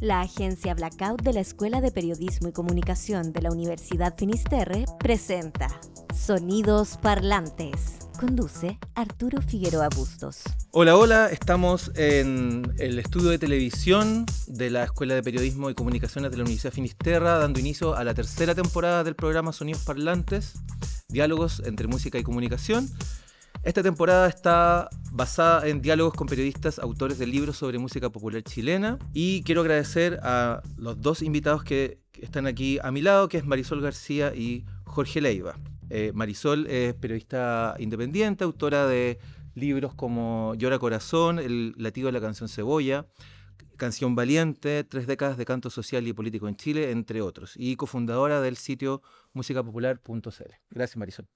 La agencia Blackout de la Escuela de Periodismo y Comunicación de la Universidad Finisterre presenta Sonidos Parlantes. Conduce Arturo Figueroa Bustos. Hola, hola, estamos en el estudio de televisión de la Escuela de Periodismo y Comunicaciones de la Universidad Finisterre, dando inicio a la tercera temporada del programa Sonidos Parlantes, diálogos entre música y comunicación. Esta temporada está basada en diálogos con periodistas, autores de libros sobre música popular chilena, y quiero agradecer a los dos invitados que están aquí a mi lado, que es Marisol García y Jorge Leiva. Marisol es periodista independiente, autora de libros como Llora Corazón, El latido de la canción Cebolla, Canción Valiente, 3 décadas de canto social y político en Chile, entre otros, y cofundadora del sitio musicapopular.cl. Gracias, Marisol.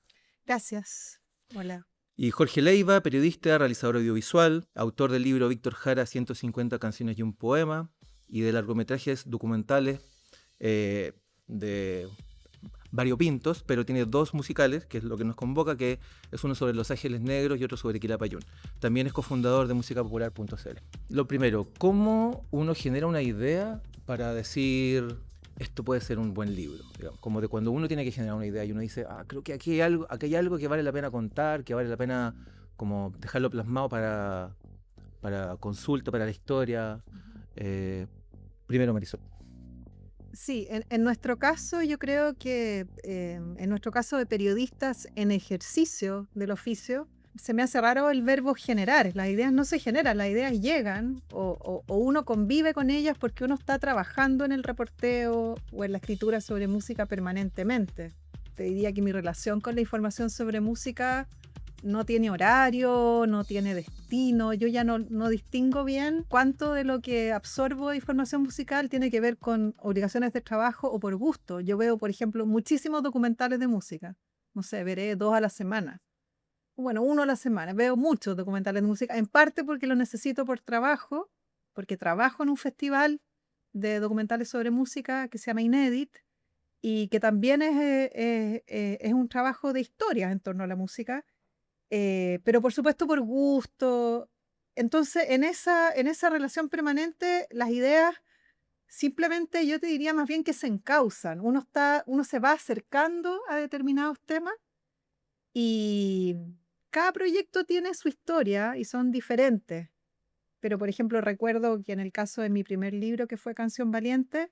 Gracias. Hola. Y Jorge Leiva, periodista, realizador audiovisual, autor del libro Víctor Jara, 150 canciones y un poema, y de largometrajes documentales de variopintos, pero tiene 2 musicales, que es lo que nos convoca, que es uno sobre Los Ángeles Negros y otro sobre Quilapayún. También es cofundador de musicapopular.cl. Lo primero, ¿cómo uno genera una idea para decir esto puede ser un buen libro? Digamos, como de cuando uno tiene que generar una idea y uno dice, creo que aquí hay algo que vale la pena contar, que vale la pena como dejarlo plasmado para consulta, para la historia. Primero, Marisol. Sí, en nuestro caso yo creo que en nuestro caso de periodistas en ejercicio del oficio, se me hace raro el verbo generar. Las ideas no se generan, las ideas llegan o uno convive con ellas porque uno está trabajando en el reporteo o en la escritura sobre música permanentemente. Te diría que mi relación con la información sobre música no tiene horario, no tiene destino. Yo ya no distingo bien cuánto de lo que absorbo de información musical tiene que ver con obligaciones de trabajo o por gusto. Yo veo, por ejemplo, muchísimos documentales de música. No sé, veré 2 a la semana. Bueno, 1 a la semana. Veo muchos documentales de música, en parte porque lo necesito por trabajo, porque trabajo en un festival de documentales sobre música que se llama Inédit y que también es un trabajo de historias en torno a la música. Pero por supuesto por gusto. Entonces, en esa relación permanente, las ideas simplemente yo te diría más bien que se encausan. Uno se va acercando a determinados temas y cada proyecto tiene su historia y son diferentes. Pero, por ejemplo, recuerdo que en el caso de mi primer libro, que fue Canción Valiente,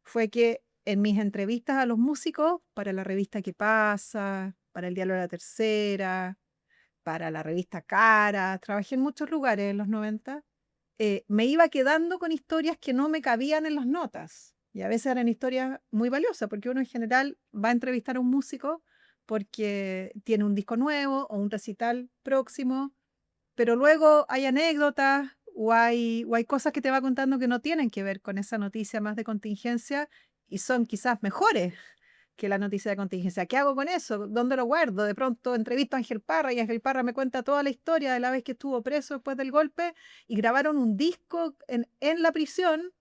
fue que en mis entrevistas a los músicos, para la revista ¿Qué pasa?, para el Diario de la Tercera, para la revista Cara, trabajé en muchos lugares en los 90, me iba quedando con historias que no me cabían en las notas. Y a veces eran historias muy valiosas, porque uno en general va a entrevistar a un músico porque tiene un disco nuevo o un recital próximo, pero luego hay anécdotas o hay cosas que te va contando que no tienen que ver con esa noticia más de contingencia y son quizás mejores que la noticia de contingencia. ¿Qué hago con eso? ¿Dónde lo guardo? De pronto entrevisto a Ángel Parra y Ángel Parra me cuenta toda la historia de la vez que estuvo preso después del golpe y grabaron un disco en la prisión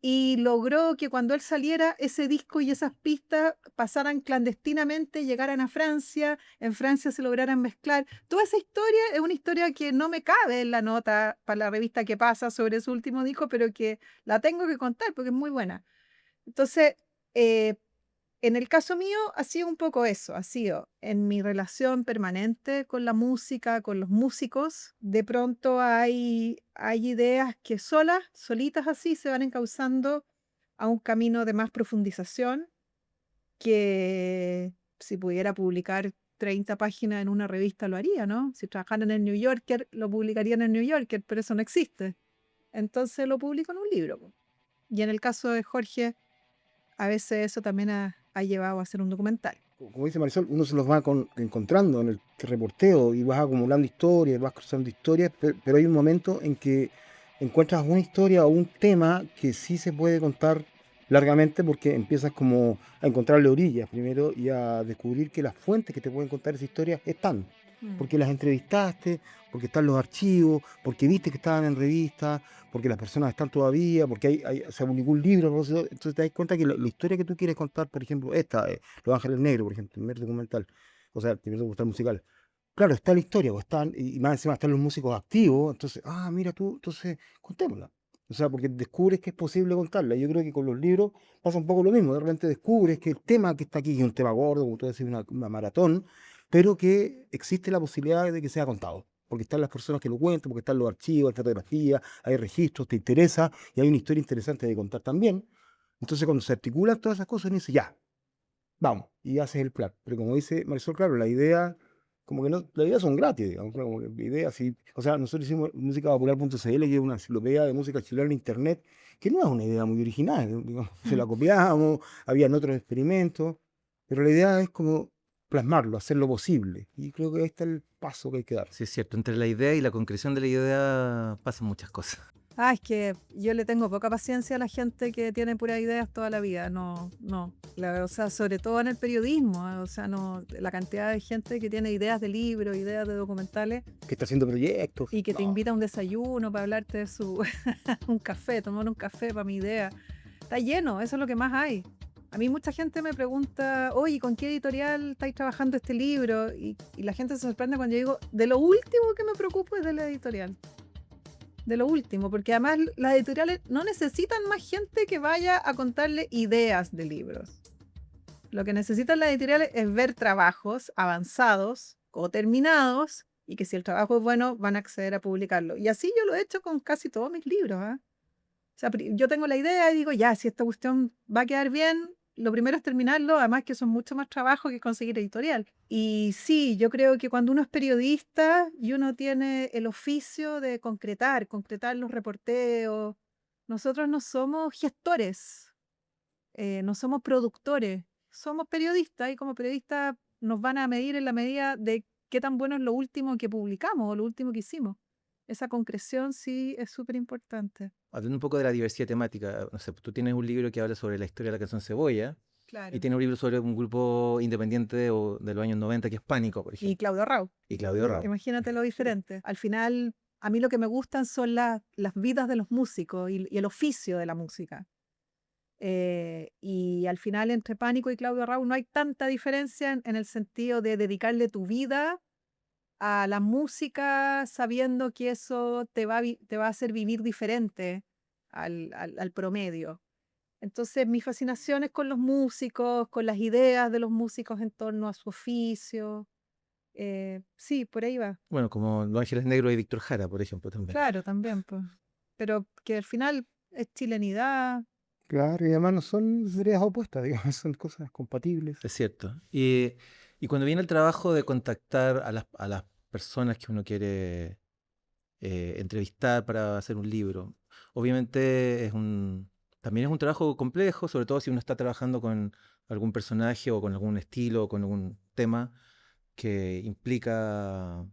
y logró que cuando él saliera ese disco y esas pistas pasaran clandestinamente, llegaran a Francia, en Francia se lograran mezclar. Toda esa historia es una historia que no me cabe en la nota para la revista que pasa sobre su último disco, pero que la tengo que contar porque es muy buena. Entonces, en el caso mío ha sido un poco eso, ha sido en mi relación permanente con la música, con los músicos, de pronto hay ideas que solitas así, se van encauzando a un camino de más profundización, que si pudiera publicar 30 páginas en una revista lo haría, ¿no? Si trabajara en el New Yorker, lo publicaría en el New Yorker, pero eso no existe. Entonces lo publico en un libro. Y en el caso de Jorge, a veces eso también ha llevado a hacer un documental. Como dice Marisol, uno se los va encontrando en el reporteo y vas acumulando historias, vas cruzando historias, pero hay un momento en que encuentras una historia o un tema que sí se puede contar largamente porque empiezas como a encontrarle orillas primero y a descubrir que las fuentes que te pueden contar esa historia están. Porque las entrevistaste, porque están los archivos, porque viste que estaban en revistas, porque las personas están todavía, porque se publicó un libro, entonces te das cuenta que la historia que tú quieres contar, por ejemplo, Los Ángeles Negros, por ejemplo, el primer documental, o sea, el primer documental musical. Claro, está la historia, y más encima están los músicos activos, entonces, mira tú, entonces contémosla. O sea, porque descubres que es posible contarla. Yo creo que con los libros pasa un poco lo mismo. De repente descubres que el tema que está aquí es un tema gordo, como tú decís, una maratón, pero que existe la posibilidad de que sea contado. Porque están las personas que lo cuentan, porque están los archivos, hay fotografías, hay registros, te interesa y hay una historia interesante de contar también. Entonces, cuando se articulan todas esas cosas, uno dice, ya, vamos, y haces el plan. Pero como dice Marisol, claro, la idea, como que no, las ideas son gratis, digamos, claro, como que ideas, sí. O sea, nosotros hicimos musicapopular.cl, que es una enciclopedia de música chilena en internet, que no es una idea muy original, digamos, se la copiamos, habían otros experimentos, pero la idea es como plasmarlo, hacerlo posible. Y creo que ahí está el paso que hay que dar. Sí, es cierto, entre la idea y la concreción de la idea pasan muchas cosas. Ah, es que yo le tengo poca paciencia a la gente que tiene puras ideas toda la vida. No, no. O sea, sobre todo en el periodismo. O sea, no, la cantidad de gente que tiene ideas de libros, ideas de documentales Que está haciendo proyectos. y que te No. invita a un desayuno para hablarte de su un café, tomar un café para mi idea. Está lleno, eso es lo que más hay. A mí mucha gente me pregunta, oye, ¿con qué editorial estáis trabajando este libro? Y la gente se sorprende cuando yo digo, de lo último que me preocupo es de la editorial. De lo último, porque además las editoriales no necesitan más gente que vaya a contarle ideas de libros. Lo que necesitan las editoriales es ver trabajos avanzados o terminados y que si el trabajo es bueno van a acceder a publicarlo. Y así yo lo he hecho con casi todos mis libros. O sea, yo tengo la idea y digo, ya, si esta cuestión va a quedar bien, lo primero es terminarlo, además que eso es mucho más trabajo que conseguir editorial. Y sí, yo creo que cuando uno es periodista y uno tiene el oficio de concretar los reporteos, nosotros no somos gestores, no somos productores, somos periodistas y como periodistas nos van a medir en la medida de qué tan bueno es lo último que publicamos o lo último que hicimos. Esa concreción sí es súper importante. Hablando un poco de la diversidad temática, no sé, tú tienes un libro que habla sobre la historia de la canción Cebolla Claro. y tienes un libro sobre un grupo independiente de los años 90 que es Pánico, por Y ejemplo. Claudio Rau. Y Claudio Rao. Imagínate lo diferente. Al final, a mí lo que me gustan son las vidas de los músicos y el oficio de la música. Y al final, entre Pánico y Claudio Rau no hay tanta diferencia en el sentido de dedicarle tu vida a la música sabiendo que eso te va a hacer vivir diferente al promedio. Entonces, mi fascinación es con los músicos, con las ideas de los músicos en torno a su oficio. Sí, por ahí va. Bueno, como Los Ángeles Negros y Víctor Jara, por ejemplo, también. Claro, también, pues. Pero que al final es chilenidad. Claro, y además no son ideas opuestas, digamos, son cosas compatibles. Es cierto. Y cuando viene el trabajo de contactar a las personas que uno quiere entrevistar para hacer un libro, obviamente también es un trabajo complejo, sobre todo si uno está trabajando con algún personaje o con algún estilo o con algún tema que implica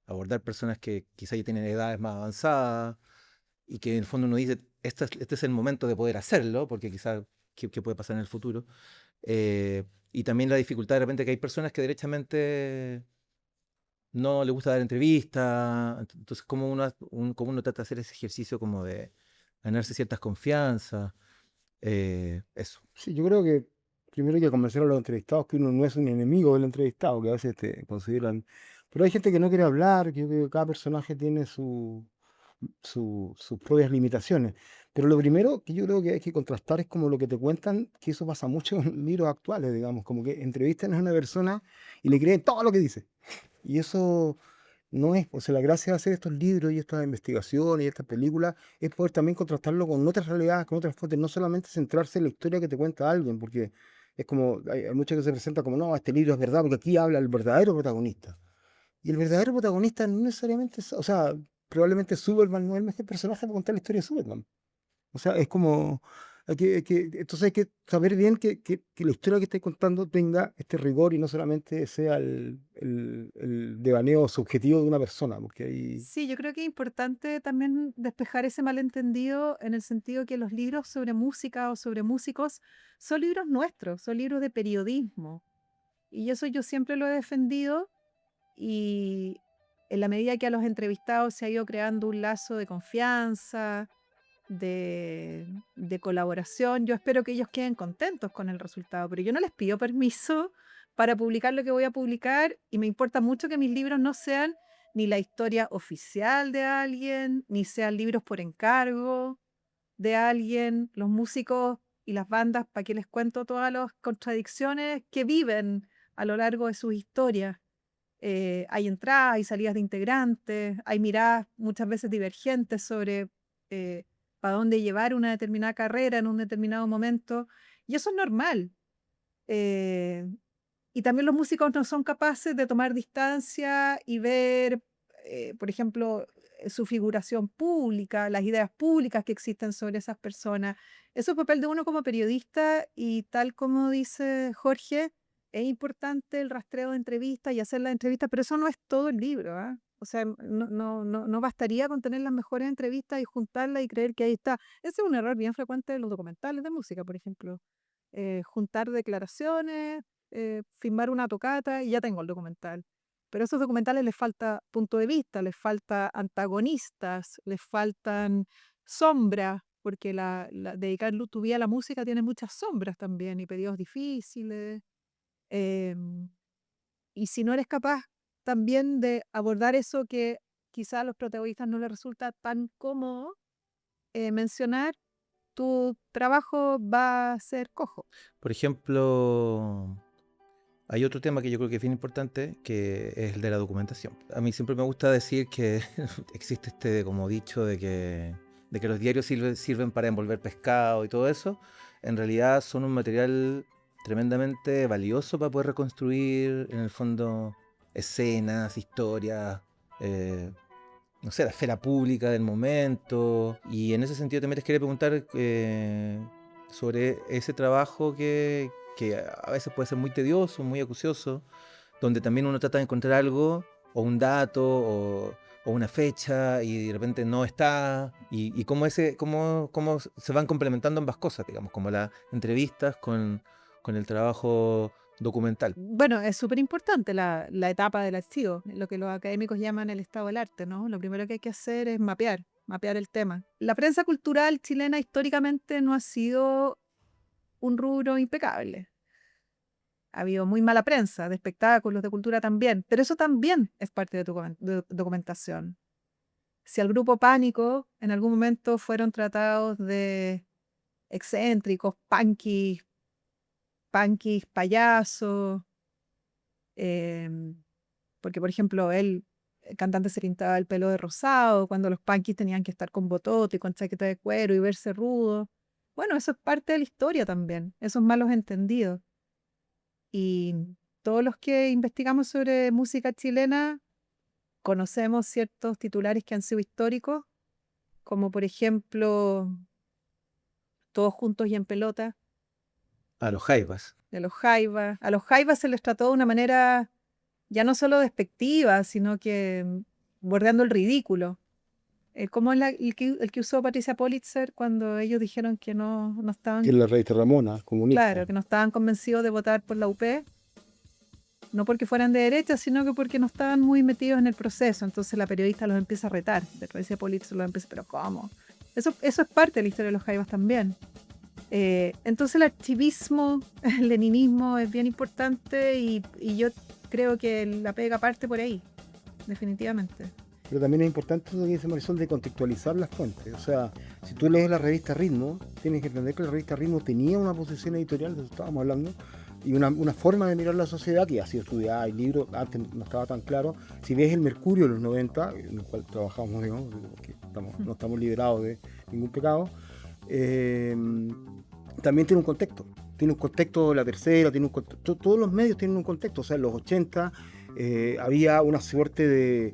abordar personas que quizá ya tienen edades más avanzadas y que en el fondo uno dice, este es el momento de poder hacerlo, porque quizá qué puede pasar en el futuro. Y también la dificultad de repente que hay personas que derechamente no les gusta dar entrevistas. Entonces, cómo uno trata de hacer ese ejercicio como de ganarse ciertas confianzas? Eso. Sí, yo creo que primero hay que convencer a los entrevistados que uno no es un enemigo del entrevistado, que a veces te consideran. Pero hay gente que no quiere hablar, que yo creo que cada personaje tiene sus propias limitaciones. Pero lo primero que yo creo que hay que contrastar es como lo que te cuentan, que eso pasa mucho en libros actuales, digamos, como que entrevistan a una persona y le creen todo lo que dice. Y eso no es, o sea, la gracia de hacer estos libros y estas investigaciones y estas películas es poder también contrastarlo con otras realidades, con otras fuentes, no solamente centrarse en la historia que te cuenta alguien, porque es como, hay muchos que se presentan como, no, este libro es verdad, porque aquí habla el verdadero protagonista. Y el verdadero protagonista no necesariamente, o sea, probablemente Superman no es el mejor personaje para contar la historia de Superman. O sea, es como, entonces hay que saber bien que la historia que estáis contando tenga este rigor y no solamente sea el devaneo subjetivo de una persona, porque ahí... Sí, yo creo que es importante también despejar ese malentendido en el sentido que los libros sobre música o sobre músicos son libros nuestros, son libros de periodismo. Y eso yo siempre lo he defendido y en la medida que a los entrevistados se ha ido creando un lazo de confianza, de colaboración, yo espero que ellos queden contentos con el resultado, pero yo no les pido permiso para publicar lo que voy a publicar y me importa mucho que mis libros no sean ni la historia oficial de alguien, ni sean libros por encargo. de alguien, los músicos y las bandas, para que les cuento todas las contradicciones que viven a lo largo de sus historias. Hay entradas y salidas de integrantes, hay miradas muchas veces divergentes sobre para dónde llevar una determinada carrera en un determinado momento, y eso es normal. Eh, y también los músicos no son capaces de tomar distancia y ver, por ejemplo, su figuración pública, las ideas públicas que existen sobre esas personas. Eso es papel de uno como periodista y tal como dice Jorge, es importante el rastreo de entrevistas y hacer las entrevistas, pero eso no es todo el libro, ¿ah? O sea, no bastaría con tener las mejores entrevistas y juntarlas y creer que ahí está. Ese es un error bien frecuente de los documentales de música, por ejemplo. Juntar declaraciones, filmar una tocata y ya tengo el documental. Pero a esos documentales les falta punto de vista, les falta antagonistas, les faltan sombras, porque dedicar tu vida a la música tiene muchas sombras también y periodos difíciles. em, y si no eres capaz también de abordar eso que quizá a los protagonistas no les resulta tan cómodo mencionar, tu trabajo va a ser cojo. Por ejemplo, hay otro tema que yo creo que es bien importante, que es el de la documentación. A mí siempre me gusta decir que existe este como dicho de que los diarios sirven para envolver pescado y todo eso. En realidad son un material tremendamente valioso para poder reconstruir, en el fondo, escenas, historias, no sé, la esfera pública del momento. Y en ese sentido también les quería preguntar sobre ese trabajo que a veces puede ser muy tedioso, muy acucioso, donde también uno trata de encontrar algo, o un dato, o una fecha, y de repente no está, y cómo se van complementando ambas cosas, digamos, como las entrevistas con el trabajo documental. Bueno, es súper importante la etapa del archivo, lo que los académicos llaman el estado del arte, ¿no? Lo primero que hay que hacer es mapear el tema. La prensa cultural chilena históricamente no ha sido un rubro impecable. Ha habido muy mala prensa, de espectáculos, de cultura también, pero eso también es parte de tu documentación. Si al grupo Pánico en algún momento fueron tratados de excéntricos, punkis, payasos, porque por ejemplo el cantante se pintaba el pelo de rosado, cuando los punkis tenían que estar con botote y con chaqueta de cuero y verse rudo. Bueno, eso es parte de la historia también, esos malos entendidos. Y todos los que investigamos sobre música chilena conocemos ciertos titulares que han sido históricos, como por ejemplo Todos juntos y en pelota, A los Jaivas. de los Jaivas. A los Jaivas se les trató de una manera ya no solo despectiva, sino que bordeando el ridículo. Como el que usó Patricia Pulitzer cuando ellos dijeron que no Que estaban, es la revista Ramona, comunista. claro, que no estaban convencidos de votar por la UP, no porque fueran de derecha, sino que porque no estaban muy metidos en el proceso. Entonces la periodista los empieza a retar. Patricia Pulitzer los empieza, pero ¿cómo? Eso es parte de la historia de los Jaivas también. Entonces el archivismo, el leninismo es bien importante y yo creo que la pega parte por ahí, definitivamente. Pero también es importante lo que dice Marisol de contextualizar las fuentes. O sea, si tú lees la revista Ritmo, tienes que entender que la revista Ritmo tenía una posición editorial, de eso estábamos hablando, y una forma de mirar la sociedad que ha sido estudiada. Hay libros, antes no estaba tan claro. Si ves el Mercurio de los 90, en el cual trabajamos, digamos, porque no estamos liberados de ningún pecado, también tiene un contexto. Tiene un contexto, la tercera, tiene un contexto, todos los medios tienen un contexto. O sea, en los 80 había una suerte de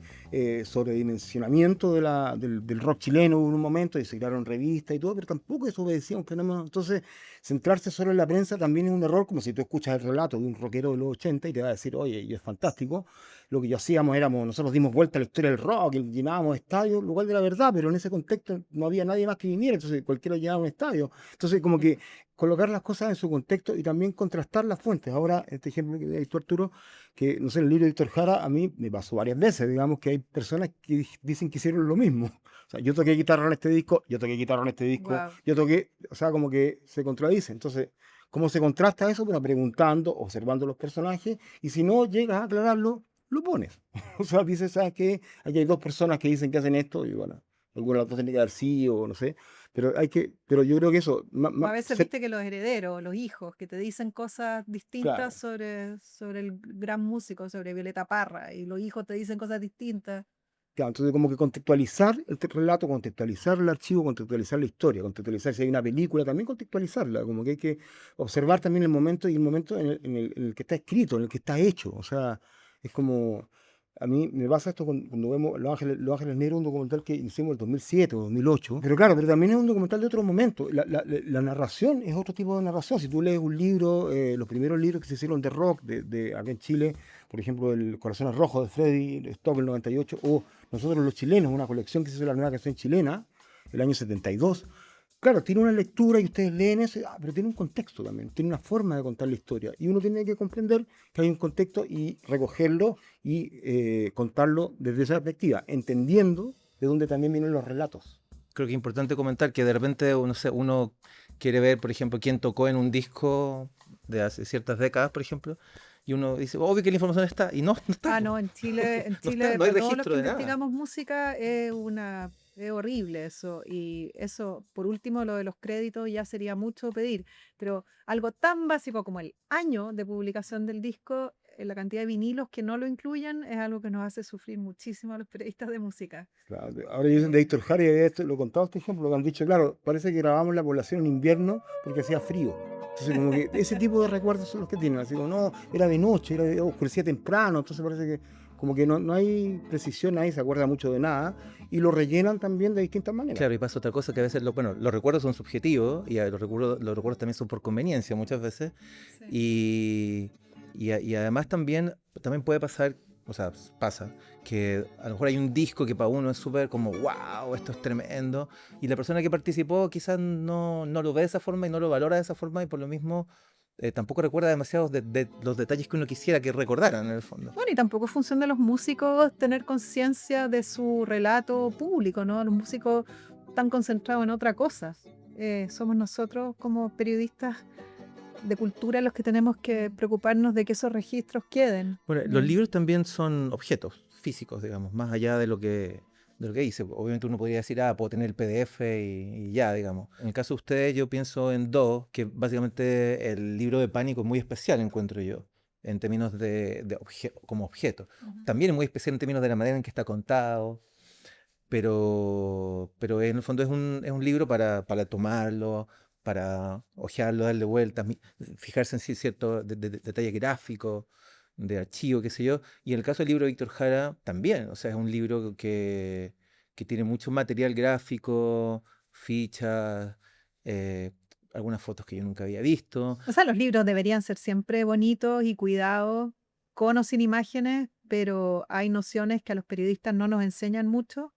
sobredimensionamiento del rock chileno en un momento, y se crearon revistas y todo, pero tampoco eso obedecía a un fenómeno. Entonces, centrarse solo en la prensa también es un error, como si tú escuchas el relato de un rockero de los 80 y te va a decir, oye, y es fantástico. Lo que yo hacíamos nosotros dimos vuelta a la historia del rock, y llenábamos estadios, lo cual era verdad, pero en ese contexto no había nadie más que viniera, entonces cualquiera llenaba un estadio. Entonces, como que colocar las cosas en su contexto y también contrastar las fuentes. Ahora, este ejemplo que dijo Arturo, que no sé, en el libro de Víctor Jara, a mí me pasó varias veces, digamos, que hay personas que dicen que hicieron lo mismo. O sea, yo toqué guitarra en este disco, yo toqué guitarra en este disco, Wow. yo toqué, o sea, como que se contradice. Entonces, ¿cómo se contrasta eso? Bueno, preguntando, observando los personajes, y si no llegas a aclararlo, lo pones. O sea, dices, ¿sabes qué? Aquí hay dos personas que dicen que hacen esto, y bueno, alguna de las dos tiene que haber sí, o no sé. pero yo creo que eso, A veces viste que los herederos, los hijos, que te dicen cosas claro, distintas sobre el gran músico, sobre Violeta Parra, y los hijos te dicen cosas distintas. claro, entonces como que contextualizar el relato, contextualizar el archivo, contextualizar la historia, contextualizar si hay una película, también contextualizarla, como que hay que observar también el momento y el momento en el que está escrito, en el que está hecho. O sea, es como, a mí me pasa esto cuando vemos Los Ángeles Negros, un documental que hicimos en el 2007 o 2008, pero claro, pero también es un documental de otro momento. La narración es otro tipo de narración. Si tú lees un libro, los primeros libros que se hicieron de rock acá en Chile, por ejemplo, El Corazones Rojos de Freddy Stock, el 98, o Nosotros los Chilenos, una colección que se hizo la nueva canción chilena, el año 72. Claro, tiene una lectura y ustedes leen eso, pero tiene un contexto también, tiene una forma de contar la historia. Y uno tiene que comprender que hay un contexto y recogerlo y contarlo desde esa perspectiva, entendiendo de dónde también vienen los relatos. Creo que es importante comentar que de repente uno quiere ver, por ejemplo, quién tocó en un disco de hace ciertas décadas, por ejemplo, y uno dice, obvio que la información está, y no está. No, en Chile, No hay para todos los registro que de nada. investigamos música es horrible eso. Y eso, por último, lo de los créditos ya sería mucho pedir. Pero algo tan básico como el año de publicación del disco, la cantidad de vinilos que no lo incluyan, es algo que nos hace sufrir muchísimo a los periodistas de música. Claro, ahora dicen de Héctor Jara, lo he contado este ejemplo, que han dicho, claro, parece que grabamos La Población en invierno porque hacía frío. Entonces, como que ese tipo de recuerdos son los que tienen. Así como, no, era de noche, oscurecía temprano, entonces parece que como que no hay precisión, nadie se acuerda mucho de nada, y lo rellenan también de distintas maneras. Claro, y pasa otra cosa que a veces, los recuerdos son subjetivos y los recuerdos también son por conveniencia muchas veces. Sí. Y además también puede pasar, o sea, pasa, que a lo mejor hay un disco que para uno es súper como, wow, esto es tremendo, y la persona que participó quizás no lo ve de esa forma y no lo valora de esa forma, y por lo mismo tampoco recuerda demasiados de los detalles que uno quisiera que recordaran en el fondo. Bueno, y tampoco es función de los músicos tener conciencia de su relato público, ¿no? Los músicos están concentrados en otra cosa. Somos nosotros como periodistas de cultura los que tenemos que preocuparnos de que esos registros queden. Bueno, los libros también son objetos físicos, digamos, más allá de lo que dice. Obviamente uno podría decir, puedo tener el PDF y ya, digamos. En el caso de ustedes, yo pienso en dos, que básicamente el libro de Pánico es muy especial, encuentro yo, en términos como objeto. Ujú. También es muy especial en términos de la manera en que está contado, pero en el fondo es un libro para tomarlo, para hojearlo, darle vueltas, fijarse en cierto detalle gráfico, de archivo, qué sé yo. Y en el caso del libro de Víctor Jara también, o sea, es un libro que tiene mucho material gráfico, fichas, algunas fotos que yo nunca había visto. O sea, los libros deberían ser siempre bonitos y cuidados, con o sin imágenes, pero hay nociones que a los periodistas no nos enseñan mucho,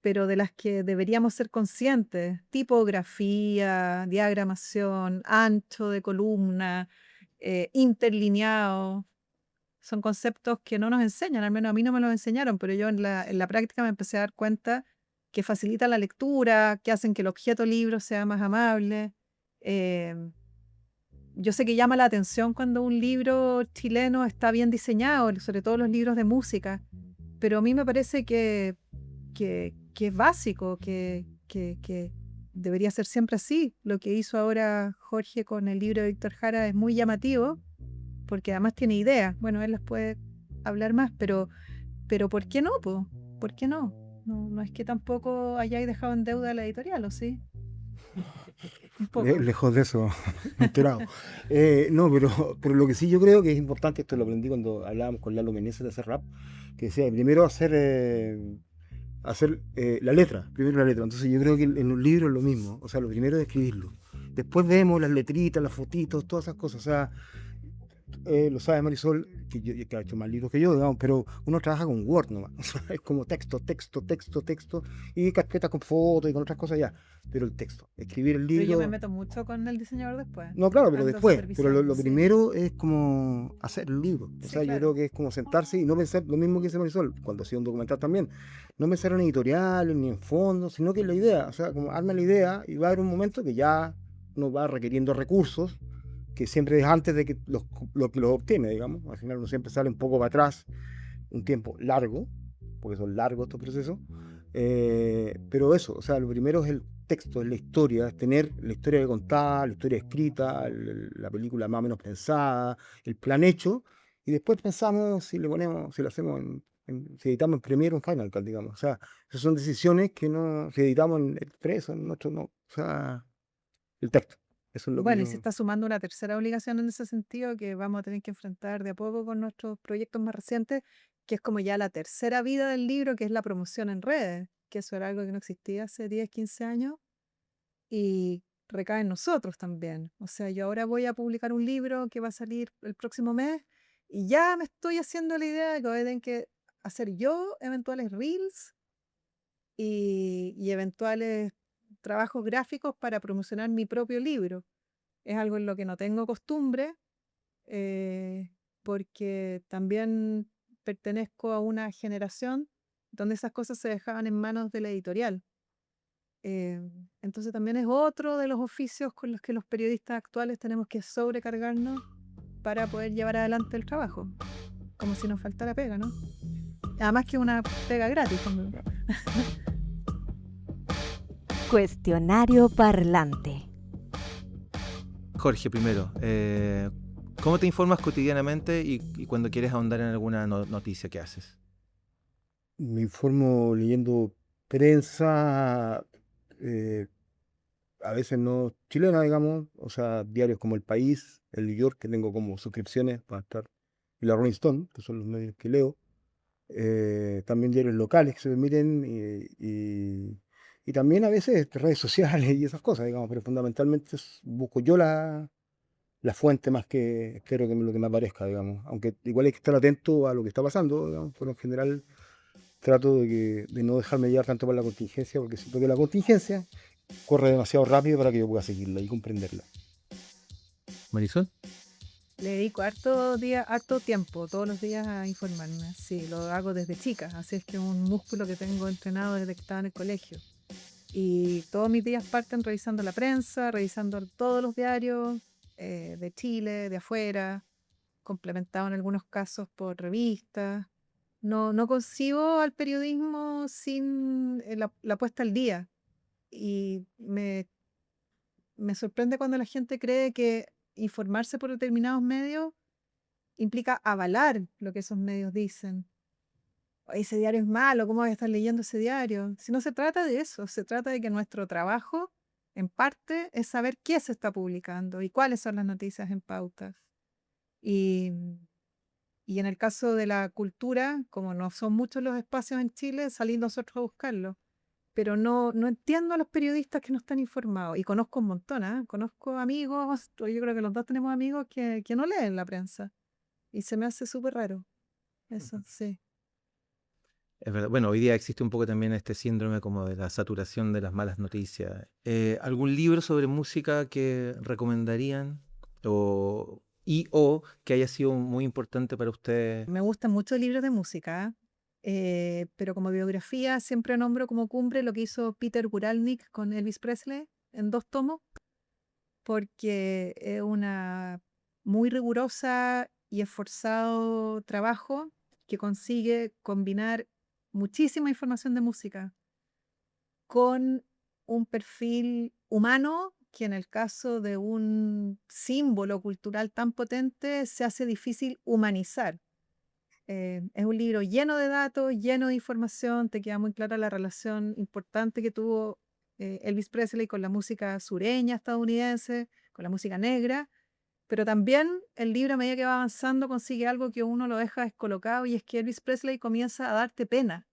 pero de las que deberíamos ser conscientes: tipografía, diagramación, ancho de columna, interlineado. Son conceptos que no nos enseñan, al menos a mí no me los enseñaron, pero yo en la práctica me empecé a dar cuenta que facilitan la lectura, que hacen que el objeto libro sea más amable. Eh, yo sé que llama la atención cuando un libro chileno está bien diseñado, sobre todo los libros de música, pero a mí me parece que es básico, que debería ser siempre así. Lo que hizo ahora Jorge con el libro de Víctor Jara es muy llamativo, porque además tiene ideas. Bueno, él las puede hablar más, pero ¿por qué no, po? ¿Por qué no? No es que tampoco hayáis dejado en deuda la editorial, ¿o sí? Un poco. Lejos de eso, enterado. No, pero lo que sí yo creo que es importante, esto lo aprendí cuando hablábamos con Lalo Meneses de hacer rap, que decía, primero hacer la letra, primero la letra. Entonces yo creo que en un libro es lo mismo, o sea, lo primero es escribirlo. Después vemos las letritas, las fotitos, todas esas cosas, o sea, lo sabe Marisol, que ha hecho más libros que yo, digamos, pero uno trabaja con Word nomás, o sea, es como texto, y carpetas con fotos y con otras cosas ya, pero el texto, escribir el Pero libro... yo me meto mucho con el diseñador después. No, claro, pero Ando después, supervisando, lo sí. primero es como hacer el libro, o Sí, sea, yo claro. creo que es como sentarse y no pensar lo mismo que dice Marisol, cuando hacía un documental también, no pensar en editoriales ni en fondos, sino que en la idea, o sea, como arma la idea y va a haber un momento que ya uno va requiriendo recursos, que siempre es antes de que los obtiene, digamos. Al final uno siempre sale un poco para atrás, un tiempo largo, porque son largos estos procesos. Pero eso, o sea, lo primero es texto, es la historia, es tener la historia contada, la historia escrita, la película más o menos pensada, el plan hecho, y después pensamos si le ponemos, si lo hacemos si editamos en Premiere o en Final Cut, digamos. O sea, esas son decisiones que no, si editamos en Express o en nuestro, no, o sea, el texto. Eso es lo que Bueno, y yo... se está sumando una tercera obligación en ese sentido que vamos a tener que enfrentar de a poco con nuestros proyectos más recientes, que es como ya la tercera vida del libro, que es la promoción en redes, que eso era algo que no existía hace 10, 15 años y recae en nosotros también. O sea, yo ahora voy a publicar un libro que va a salir el próximo mes y ya me estoy haciendo la idea de que voy a tener que hacer yo eventuales reels y eventuales trabajos gráficos para promocionar mi propio libro. Es algo en lo que no tengo costumbre, porque también pertenezco a una generación donde esas cosas se dejaban en manos de la editorial. Eh, entonces también es otro de los oficios con los que los periodistas actuales tenemos que sobrecargarnos para poder llevar adelante el trabajo, como si nos faltara pega, ¿no? Además que una pega gratis. Cuestionario parlante. Jorge, primero, ¿cómo te informas cotidianamente y cuando quieres ahondar en alguna noticia que haces? Me informo leyendo prensa, eh, a veces no chilena, digamos, o sea, diarios como El País, El New York, que tengo como suscripciones para estar, y la Rolling Stone, que son los medios que leo. También diarios locales que se permiten y también a veces redes sociales y esas cosas, digamos, pero fundamentalmente busco yo la fuente más que espero que lo que me aparezca, digamos, aunque igual hay que estar atento a lo que está pasando, digamos, pero en general trato de no dejarme llevar tanto por la contingencia, porque siento que la contingencia corre demasiado rápido para que yo pueda seguirla y comprenderla. Marisol. Le dedico harto tiempo, todos los días a informarme. Sí, lo hago desde chica, así es que es un músculo que tengo entrenado desde que estaba en el colegio. Y todos mis días parten revisando la prensa, revisando todos los diarios de Chile, de afuera, complementado en algunos casos por revistas. No concibo al periodismo sin la puesta al día. Y me sorprende cuando la gente cree que informarse por determinados medios implica avalar lo que esos medios dicen. Ese diario es malo, ¿cómo voy a estar leyendo ese diario? Si no se trata de eso, se trata de que nuestro trabajo, en parte, es saber qué se está publicando y cuáles son las noticias en pautas. Y, y en el caso de la cultura, como no son muchos los espacios en Chile, salir nosotros a buscarlo. Pero no entiendo a los periodistas que no están informados. Y conozco un montón, ¿ah? Conozco amigos, yo creo que los dos tenemos amigos que no leen la prensa. Y se me hace súper raro. Eso, sí. Es verdad. Bueno, hoy día existe un poco también este síndrome como de la saturación de las malas noticias. ¿Algún libro sobre música que recomendarían o que haya sido muy importante para ustedes? Me gustan mucho libros de música, pero como biografía siempre nombro como cumbre lo que hizo Peter Guralnick con Elvis Presley en 2 tomos, porque es una muy rigurosa y esforzado trabajo que consigue combinar muchísima información de música con un perfil humano que en el caso de un símbolo cultural tan potente se hace difícil humanizar. Es un libro lleno de datos, lleno de información, te queda muy clara la relación importante que tuvo Elvis Presley con la música sureña estadounidense, con la música negra, pero también el libro a medida que va avanzando consigue algo que uno lo deja descolocado y es que Elvis Presley comienza a darte pena.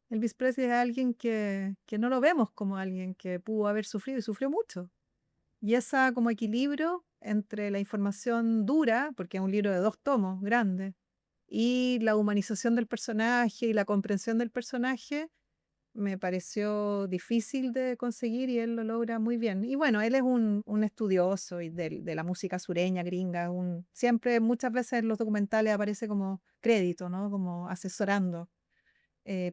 Elvis Presley es alguien que no lo vemos como alguien que pudo haber sufrido y sufrió mucho. Y esa como equilibrio entre la información dura, porque es un libro de 2 tomos, grande, y la humanización del personaje y la comprensión del personaje, me pareció difícil de conseguir y él lo logra muy bien. Y bueno, él es un estudioso y de la música sureña, gringa, siempre, muchas veces en los documentales aparece como crédito, ¿no? Como asesorando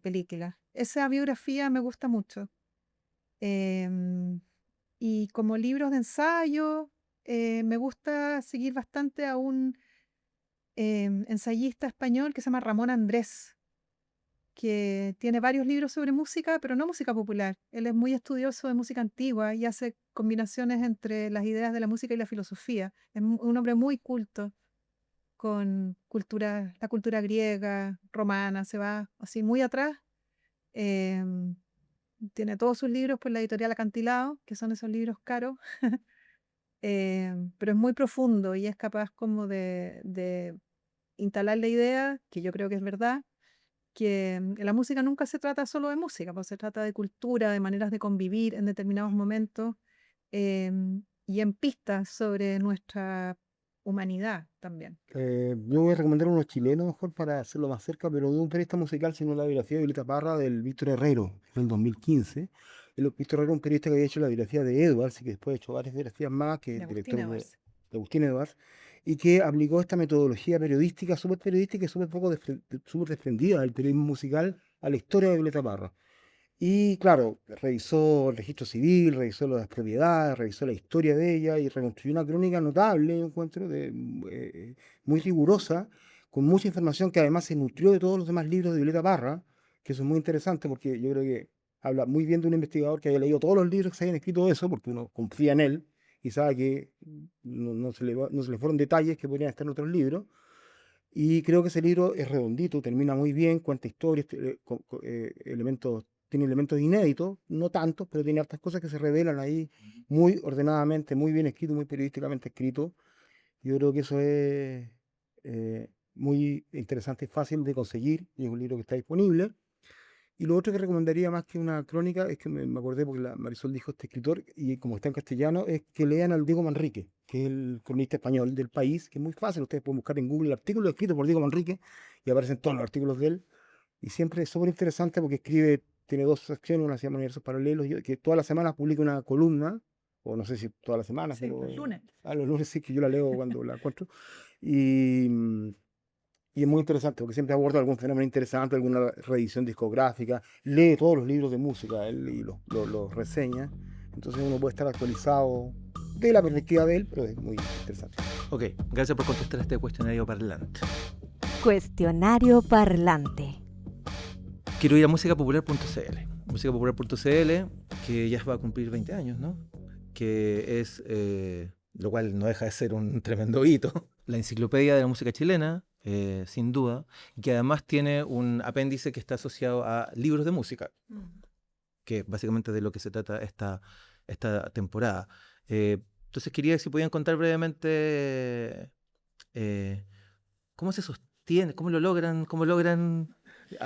películas. Esa biografía me gusta mucho. Em, y como libros de ensayo, me gusta seguir bastante a un ensayista español que se llama Ramón Andrés. que tiene varios libros sobre música, pero no música popular. Él es muy estudioso de música antigua y hace combinaciones entre las ideas de la música y la filosofía. Es un hombre muy culto con la cultura griega, romana, se va así muy atrás. Em, Tiene todos sus libros por la editorial Acantilado, que son esos libros caros, pero es muy profundo y es capaz como de instalar la idea, que yo creo que es verdad, que la música nunca se trata solo de música, pues se trata de cultura, de maneras de convivir en determinados momentos, y en pistas sobre nuestra humanidad también. Yo voy a recomendar unos chilenos mejor para hacerlo más cerca, pero no un periodista musical, sino la biografía de Violeta Parra del Víctor Herrero, del 2015. Víctor Herrero, un periodista que había hecho la biografía de Edwards y que después ha hecho varias biografías más, que es De el Agustín director Edwards. de Agustín Edwards, y que aplicó esta metodología periodística, y súper poco súper desprendida del periodismo musical a la historia de Violeta Parra. Y claro, revisó el registro civil, revisó las propiedades, revisó la historia de ella y reconstruyó una crónica notable, yo encuentro, muy rigurosa, con mucha información que además se nutrió de todos los demás libros de Violeta Parra, que eso es muy interesante porque yo creo que habla muy bien de un investigador que haya leído todos los libros que se hayan escrito de eso, porque uno confía en él y sabe que no se le fueron detalles que podrían estar en otros libros. Y creo que ese libro es redondito, termina muy bien, cuenta historias, tiene elementos inéditos, no tantos, pero tiene hartas cosas que se revelan ahí muy ordenadamente, muy bien escrito, muy periodísticamente escrito. Yo creo que eso es muy interesante y fácil de conseguir, y es un libro que está disponible. Y lo otro que recomendaría más que una crónica, es que me acordé porque la Marisol dijo este escritor, y como está en castellano, es que lean al Diego Manrique, que es el cronista español del País, que es muy fácil, ustedes pueden buscar en Google el artículo escrito por Diego Manrique y aparecen todos los artículos de él. Y siempre es súper interesante porque tiene dos secciones, una se llama Universos Paralelos, que todas las semanas publica una columna, o no sé si todas las semanas, Sí, pero los lunes. los lunes sí que yo la leo cuando la encuentro. Y, y es muy interesante porque siempre aborda algún fenómeno interesante, alguna reedición discográfica, lee todos los libros de música él y los reseña. Entonces uno puede estar actualizado de la perspectiva de él, pero es muy interesante. Ok, gracias por contestar este cuestionario parlante. Cuestionario parlante. Quiero ir a musicapopular.cl. Musicapopular.cl, que ya va a cumplir 20 años, ¿no? Que es, lo cual no deja de ser un tremendo hito, la enciclopedia de la música chilena, sin duda, y que además tiene un apéndice que está asociado a libros de música, que básicamente de lo que se trata esta temporada. Entonces quería si podían contar brevemente cómo se sostiene, cómo logran,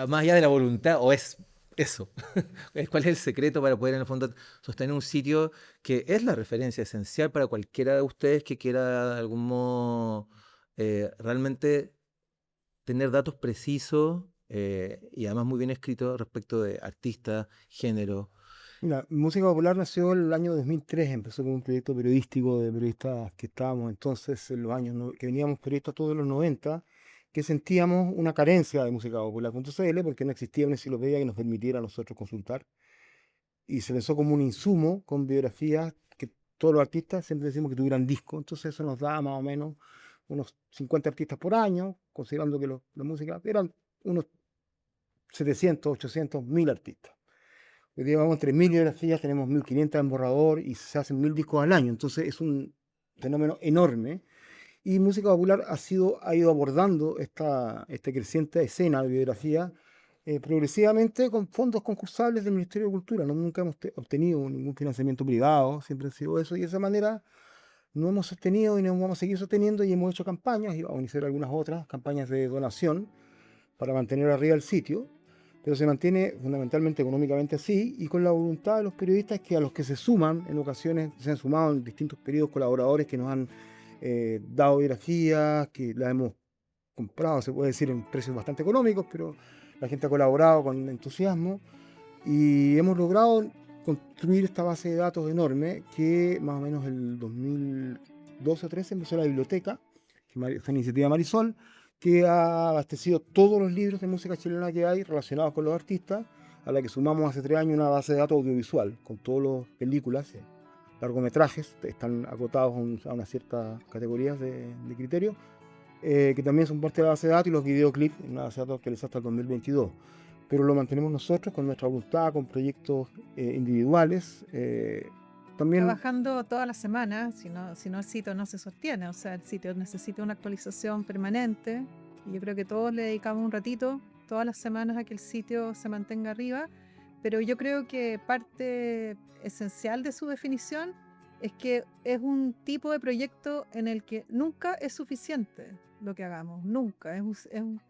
más allá de la voluntad, o es eso, cuál es el secreto para poder en el fondo sostener un sitio que es la referencia esencial para cualquiera de ustedes que quiera de algún modo realmente tener datos precisos y además muy bien escritos respecto de artistas, género. Mira, Música Popular nació en el año 2003, empezó como un proyecto periodístico de periodistas que estábamos entonces en los años, que veníamos periodistas todos los 90, que sentíamos una carencia de Música Popular.cl porque no existía una enciclopedia que nos permitiera a nosotros consultar. Y se pensó como un insumo con biografías que todos los artistas siempre decimos que tuvieran disco, entonces eso nos da más o menos unos 50 artistas por año, considerando que la música eran unos 700, 800, 1000 artistas. Hoy día vamos entre 1000 biografías, tenemos 1500 en borrador y se hacen 1000 discos al año. Entonces es un fenómeno enorme. Y Música Popular ha ido abordando esta creciente escena de biografía progresivamente con fondos concursables del Ministerio de Cultura. Nunca hemos obtenido ningún financiamiento privado, siempre ha sido eso. Y de esa manera no hemos sostenido y no vamos a seguir sosteniendo y hemos hecho campañas y vamos a iniciar algunas otras campañas de donación para mantener arriba el sitio. Pero se mantiene fundamentalmente económicamente así y con la voluntad de los periodistas que a los que se suman en ocasiones, se han sumado en distintos periodos colaboradores que nos han dado biografías, que las hemos comprado, se puede decir, en precios bastante económicos, pero la gente ha colaborado con entusiasmo y hemos logrado construir esta base de datos enorme que más o menos el 2012 o 13 empezó la biblioteca, que fue una iniciativa de Marisol, que ha abastecido todos los libros de música chilena que hay relacionados con los artistas, a la que sumamos hace 3 años una base de datos audiovisual, con todas las películas, largometrajes, están acotados a unas ciertas categorías de criterio, que también son parte de la base de datos, y los videoclips, una base de datos actualizada hasta el 2022. pero lo mantenemos nosotros con nuestra voluntad, con proyectos individuales. También Trabajando toda la semana, si no el sitio no se sostiene, o sea, el sitio necesita una actualización permanente y yo creo que todos le dedicamos un ratito todas las semanas a que el sitio se mantenga arriba, pero yo creo que parte esencial de su definición es que es un tipo de proyecto en el que nunca es suficiente lo que hagamos, nunca, es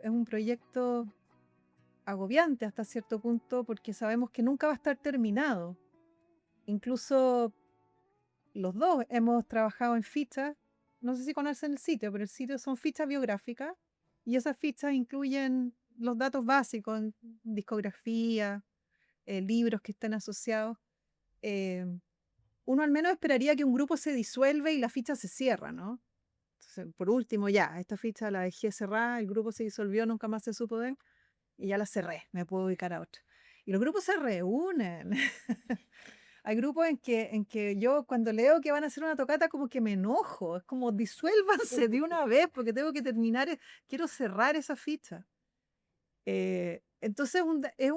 un proyecto agobiante hasta cierto punto porque sabemos que nunca va a estar terminado. Incluso los dos hemos trabajado en fichas, no sé si conocen el sitio, pero el sitio son fichas biográficas y esas fichas incluyen los datos básicos, discografía, libros que estén asociados. Eh, Uno al menos esperaría que un grupo se disuelve y la ficha se cierra, ¿no? Entonces, por último, ya, esta ficha la dejé cerrada, el grupo se disolvió, nunca más se supo de él, y ya la cerré, me puedo ubicar a otra. Y los grupos se reúnen. Hay grupos en que yo cuando leo que van a hacer una tocata como que me enojo, es como disuélvanse de una vez porque tengo que terminar, quiero cerrar esa ficha. Entonces es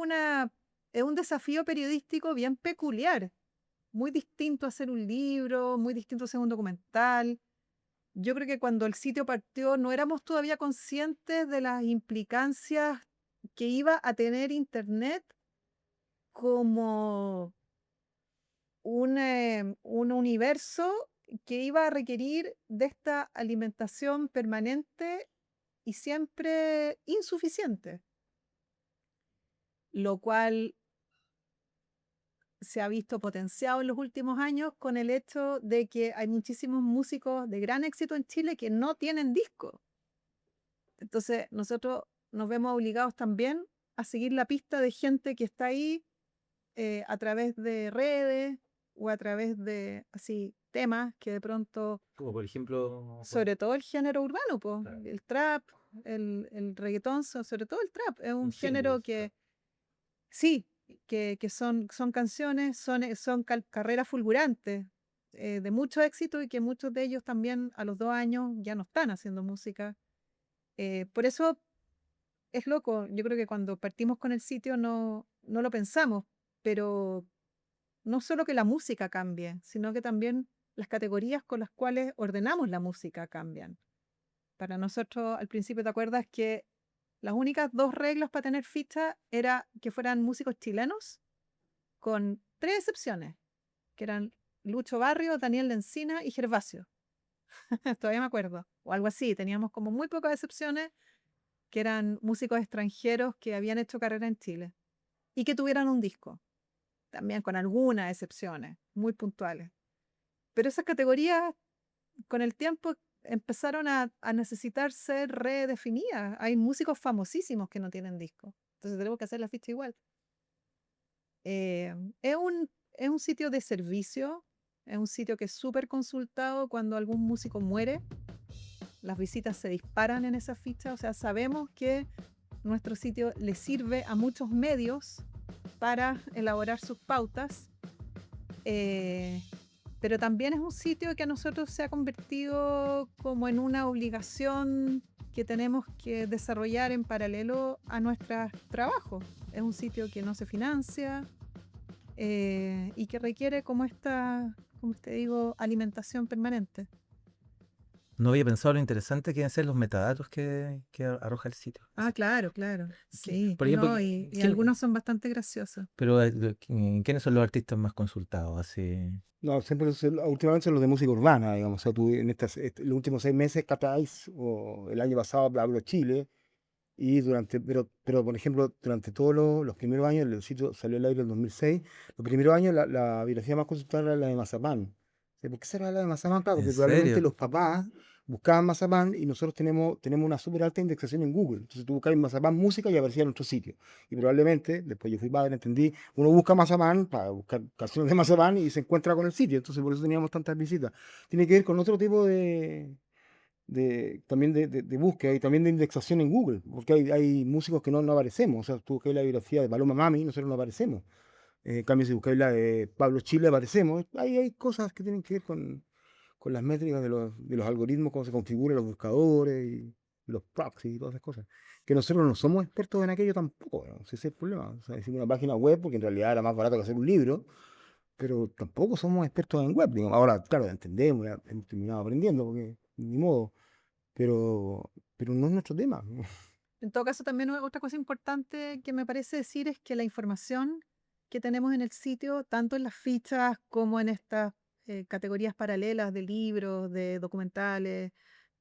un desafío periodístico bien peculiar, muy distinto a hacer un libro, muy distinto a hacer un documental. Yo creo que cuando el sitio partió no éramos todavía conscientes de las implicancias que iba a tener Internet como un universo que iba a requerir de esta alimentación permanente y siempre insuficiente, lo cual se ha visto potenciado en los últimos años con el hecho de que hay muchísimos músicos de gran éxito en Chile que no tienen disco. Entonces nosotros nos vemos obligados también a seguir la pista de gente que está ahí a través de redes o a través de así temas que de pronto, Como por ejemplo, sobre todo el género urbano, po, claro, el trap, el reggaetón, sobre todo el trap, es un género singles, que claro. sí, que son canciones, son carreras fulgurantes de mucho éxito y que muchos de ellos también a los 2 años ya no están haciendo música. Por eso es loco, yo creo que cuando partimos con el sitio no lo pensamos, pero no solo que la música cambie, sino que también las categorías con las cuales ordenamos la música cambian. Para nosotros, al principio, ¿te acuerdas que las únicas 2 reglas para tener ficha era que fueran músicos chilenos, con 3 excepciones, que eran Lucho Barrio, Daniel Lencina y Gervasio? Todavía me acuerdo. O algo así, teníamos como muy pocas excepciones que eran músicos extranjeros que habían hecho carrera en Chile y que tuvieran un disco, también con algunas excepciones muy puntuales. Pero esas categorías con el tiempo empezaron a necesitar ser redefinidas. Hay músicos famosísimos que no tienen disco, entonces tenemos que hacer la ficha igual. Eh, es un sitio de servicio, es un sitio que es súper consultado cuando algún músico muere. Las visitas se disparan en esa ficha, o sea, sabemos que nuestro sitio le sirve a muchos medios para elaborar sus pautas, pero también es un sitio que a nosotros se ha convertido como en una obligación que tenemos que desarrollar en paralelo a nuestros trabajos. Es un sitio que no se financia y que requiere como como te digo, alimentación permanente. No había pensado lo interesante que deben ser los metadatos que arroja el sitio. Ah, claro, claro. Sí, Por ejemplo, no, y ¿quién- algunos son bastante graciosos. pero ¿quiénes son los artistas más consultados? Así. no, siempre últimamente son los de música urbana, digamos. O sea, tú en los últimos 6 meses captáis, o el año pasado hablo Chile, y pero por ejemplo, durante todos los primeros años, el sitio salió al aire en el 2006, los primeros años la biografía más consultada era la de Mazapán. ¿Por qué será la de Mazapán? Claro, ¿En porque probablemente serio? los papás buscaban Mazapán y nosotros tenemos una súper alta indexación en Google. Entonces tú buscabas Mazapán música y aparecía nuestro sitio. Y probablemente, después yo fui padre, entendí, uno busca Mazapán para buscar canciones de Mazapán y se encuentra con el sitio. Entonces por eso teníamos tantas visitas. Tiene que ver con otro tipo también de búsqueda y también de indexación en Google, porque hay músicos que no aparecemos. O sea, tú buscas la biografía de Paloma Mami, nosotros no aparecemos. En cambio, si buscáis la de Pablo Chile, aparecemos. Hay cosas que tienen que ver con las métricas de los algoritmos, cómo se configuran los buscadores y los proxies y todas esas cosas. Que nosotros no somos expertos en aquello tampoco, ¿no? Ese es el problema. O sea, hicimos una página web porque en realidad era más barato que hacer un libro, pero tampoco somos expertos en web, digamos. Ahora, claro, entendemos, ya hemos terminado aprendiendo, porque ni modo, pero no es nuestro tema. En todo caso, también otra cosa importante que me parece decir es que la información que tenemos en el sitio, tanto en las fichas como en estas categorías paralelas de libros, de documentales,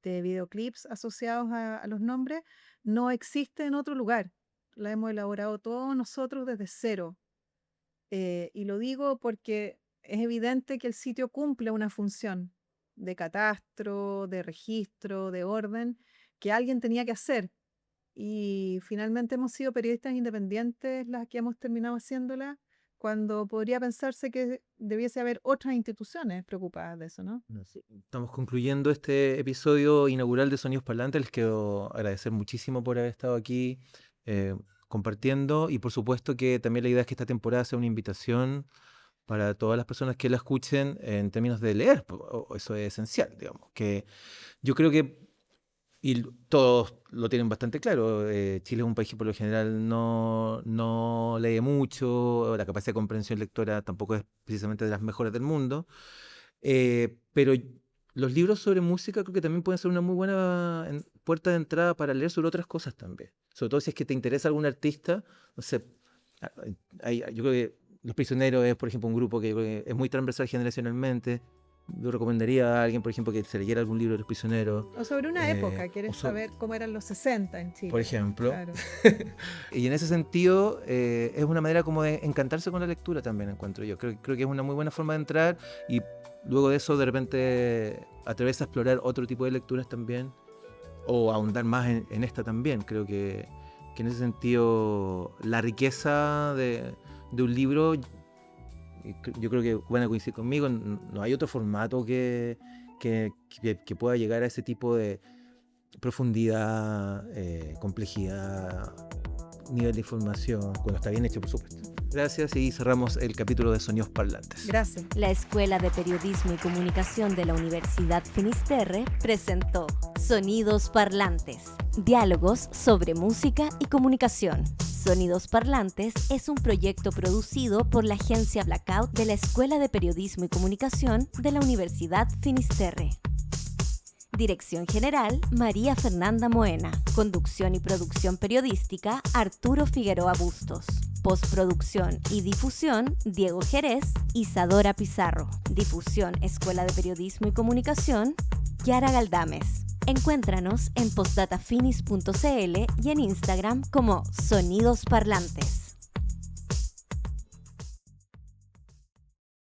de videoclips asociados a los nombres, no existe en otro lugar. La hemos elaborado todos nosotros desde cero. Y lo digo porque es evidente que el sitio cumple una función de catastro, de registro, de orden, que alguien tenía que hacer. Y finalmente hemos sido periodistas independientes las que hemos terminado haciéndola, cuando podría pensarse que debiese haber otras instituciones preocupadas de eso, ¿no? Sí. Estamos concluyendo este episodio inaugural de Sonidos Parlantes. Les quiero agradecer muchísimo por haber estado aquí compartiendo, y por supuesto que también la idea es que esta temporada sea una invitación para todas las personas que la escuchen en términos de leer. Eso es esencial, digamos, que yo creo que, y todos lo tienen bastante claro, Chile es un país que por lo general no lee mucho, la capacidad de comprensión lectora tampoco es precisamente de las mejores del mundo, pero los libros sobre música creo que también pueden ser una muy buena puerta de entrada para leer sobre otras cosas también. Sobre todo si es que te interesa algún artista, no sé, yo creo que Los Prisioneros es, por ejemplo, un grupo que yo creo que es muy transversal generacionalmente. Yo recomendaría a alguien, por ejemplo, que se leyera algún libro de Los Prisioneros. O sobre una época, ¿quieres saber cómo eran los 60 en Chile? Por ejemplo. Claro. Y en ese sentido, es una manera como de encantarse con la lectura también, encuentro yo. Creo que es una muy buena forma de entrar, y luego de eso, de repente, atreverse a explorar otro tipo de lecturas también, o ahondar más en esta también. Creo que en ese sentido, la riqueza de un libro, yo creo que van a coincidir conmigo, no hay otro formato que pueda llegar a ese tipo de profundidad, complejidad, nivel de información, cuando está bien hecho, por supuesto. Gracias, y cerramos el capítulo de Sonidos Parlantes. Gracias. La Escuela de Periodismo y Comunicación de la Universidad Finisterre presentó Sonidos Parlantes, diálogos sobre música y comunicación. Sonidos Parlantes es un proyecto producido por la agencia Blackout de la Escuela de Periodismo y Comunicación de la Universidad Finisterre. Dirección General, María Fernanda Moena. Conducción y producción periodística, Arturo Figueroa Bustos. Postproducción y difusión, Diego Jerez, Isadora Pizarro. Difusión, Escuela de Periodismo y Comunicación, Kiara Galdames. Encuéntranos en postdatafinis.cl y en Instagram como Sonidos Parlantes.